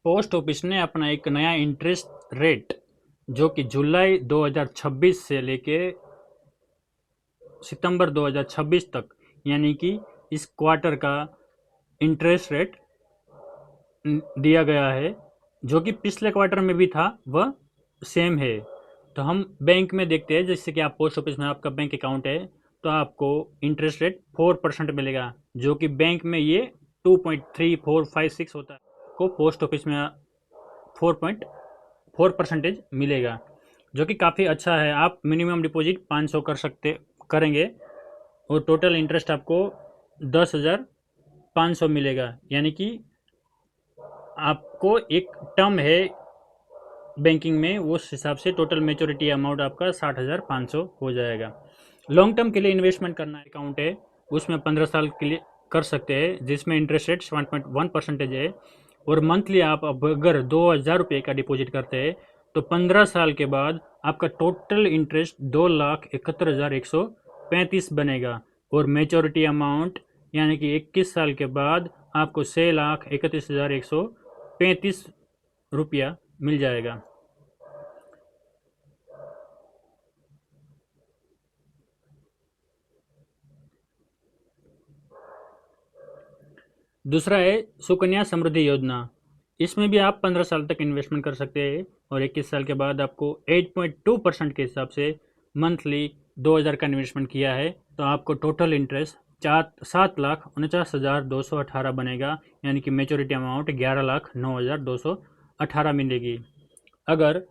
Post office ने अपना एक नया इंटरेस्ट रेट जो कि जुलाई 2026 से लेके सितंबर 2026 तक यानी कि इस क्वार्टर का इंटरेस्ट रेट दिया गया है, जो कि पिछले क्वार्टर में भी था वह सेम है। तो हम बैंक में देखते हैं, जैसे कि आप पोस्ट ऑफिस में आपका बैंक अकाउंट है तो आपको इंटरेस्ट रेट 4% मिलेगा, जो कि बैंक में ये 2.3456 होता है, को पोस्ट ऑफिस में 4.4% मिलेगा, जो कि काफ़ी अच्छा है। आप मिनिमम डिपॉजिट 500 करेंगे और टोटल इंटरेस्ट आपको 10,500 मिलेगा, यानी कि आपको एक टर्म है बैंकिंग में, उस हिसाब से टोटल मेच्योरिटी अमाउंट आपका 60,500 हो जाएगा। लॉन्ग टर्म के लिए इन्वेस्टमेंट करना अकाउंट है, उसमें 15 साल के लिए कर सकते हैं, जिसमें इंटरेस्ट रेट 7.1% है। और मंथली आप अब अगर 2,000 रुपये का डिपॉजिट करते हैं तो 15 साल के बाद आपका टोटल इंटरेस्ट 2,71,135 बनेगा। और मेच्योरिटी अमाउंट यानी कि 21 साल के बाद आपको 6,31,135 रुपया मिल जाएगा। दूसरा है सुकन्या समृद्धि योजना। इसमें भी आप 15 साल तक इन्वेस्टमेंट कर सकते हैं और 21 साल के बाद आपको 8.2% के हिसाब से मंथली 2,000 का इन्वेस्टमेंट किया है तो आपको टोटल इंटरेस्ट 7,49,218 बनेगा, यानी कि मेच्योरिटी अमाउंट 11,09,218 मिलेगी। अगर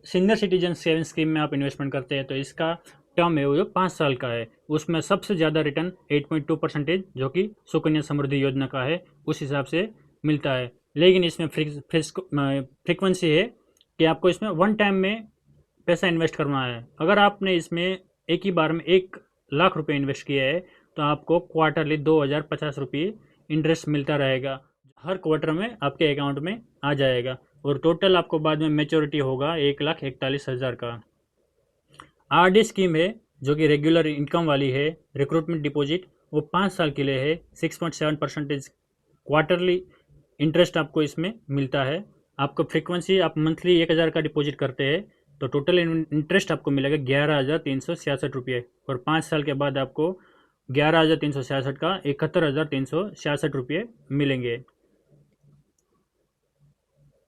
सीनियर सिटीजन सेविंग स्कीम में आप इन्वेस्टमेंट करते हैं तो इसका टर्म है वो जो 5 साल का है, उसमें सबसे ज़्यादा रिटर्न 8.2% जो कि सुकन्या समृद्धि योजना का है उस हिसाब से मिलता है। लेकिन इसमें फ्रिक्वेंसी है कि आपको इसमें वन टाइम में पैसा इन्वेस्ट करना है। अगर आपने इसमें एक ही बार में 1,00,000 रुपये इन्वेस्ट किया है तो आपको क्वार्टरली 2,050 रुपये इंटरेस्ट मिलता रहेगा, हर क्वार्टर में आपके अकाउंट में आ जाएगा। और टोटल आपको बाद में मेच्योरिटी होगा 1,41,000 का। आरडी स्कीम है जो कि रेगुलर इनकम वाली है, रिक्रूटमेंट डिपॉजिट वो 5 साल के लिए है, 6.7% क्वार्टरली इंटरेस्ट आपको इसमें मिलता है। आपको फ्रीक्वेंसी आप मंथली 1,000 का डिपॉजिट करते हैं तो टोटल इंटरेस्ट आपको मिलेगा 11,366 रुपये, और 5 साल के बाद आपको 11,366 का 71,366 रुपये मिलेंगे।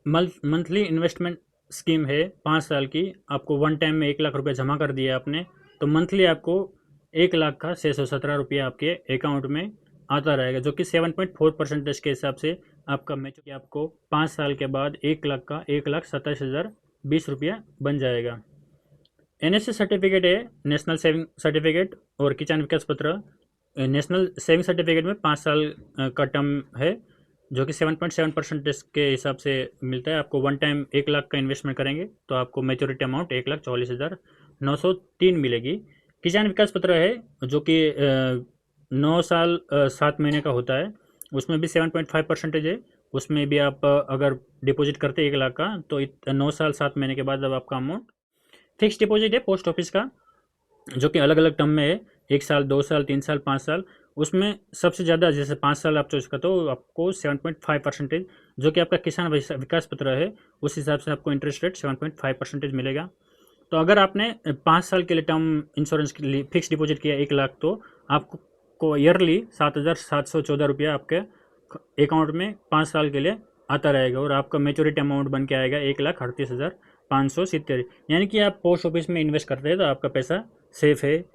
मंथली इन्वेस्टमेंट स्कीम है 5 साल की, आपको वन टाइम में 1,00,000 रुपये जमा कर दिया आपने तो मंथली आपको 1,00,000 का 617 रुपये आपके अकाउंट में आता रहेगा, जो कि 7.4% के हिसाब से आपका मैच कि आपको 5 साल के बाद 1,00,000 का 1,27,020 रुपया बन जाएगा। एनएससी सर्टिफिकेट है, नेशनल सेविंग सर्टिफिकेट, और किसान विकास पत्र। नेशनल सेविंग सर्टिफिकेट में 5 साल का टर्म है जो कि 7.7% के हिसाब से मिलता है। आपको वन टाइम 1,00,000 का इन्वेस्टमेंट करेंगे तो आपको मेच्योरिटी अमाउंट 1,44,903 मिलेगी। किसान विकास पत्र है जो कि 9 साल 7 महीने का होता है, उसमें भी 7.5% है। उसमें भी आप अगर डिपॉजिट करते 1,00,000 का तो 9 साल 7 महीने के बाद अब आपका अमाउंट फिक्स डिपॉजिट है पोस्ट ऑफिस का, जो कि अलग अलग टर्म में है, 1 साल 2 साल 3 साल 5 साल। उसमें सबसे ज़्यादा जैसे 5 साल आप चॉइस करते हो आपको 7.5% जो कि आपका किसान विकास पत्र है उस हिसाब से आपको इंटरेस्ट रेट 7.5% मिलेगा। तो अगर आपने 5 साल के लिए टर्म इंश्योरेंस के लिए फिक्स डिपॉजिट किया 1,00,000 तो आपको ईयरली 7,714 रुपया आपके अकाउंट में 5 साल के लिए आता रहेगा, और आपका मेच्योरिटी अमाउंट बन के आएगा 1,38,570। यानी कि आप पोस्ट ऑफिस में इन्वेस्ट करते हैं तो आपका पैसा सेफ है,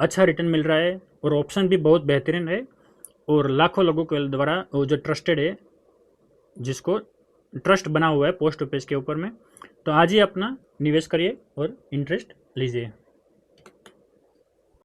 अच्छा रिटर्न मिल रहा है, और ऑप्शन भी बहुत बेहतरीन है, और लाखों लोगों के द्वारा वो जो ट्रस्टेड है, जिसको ट्रस्ट बना हुआ है पोस्ट ऑफिस के ऊपर में। तो आज ही अपना निवेश करिए और इंटरेस्ट लीजिए।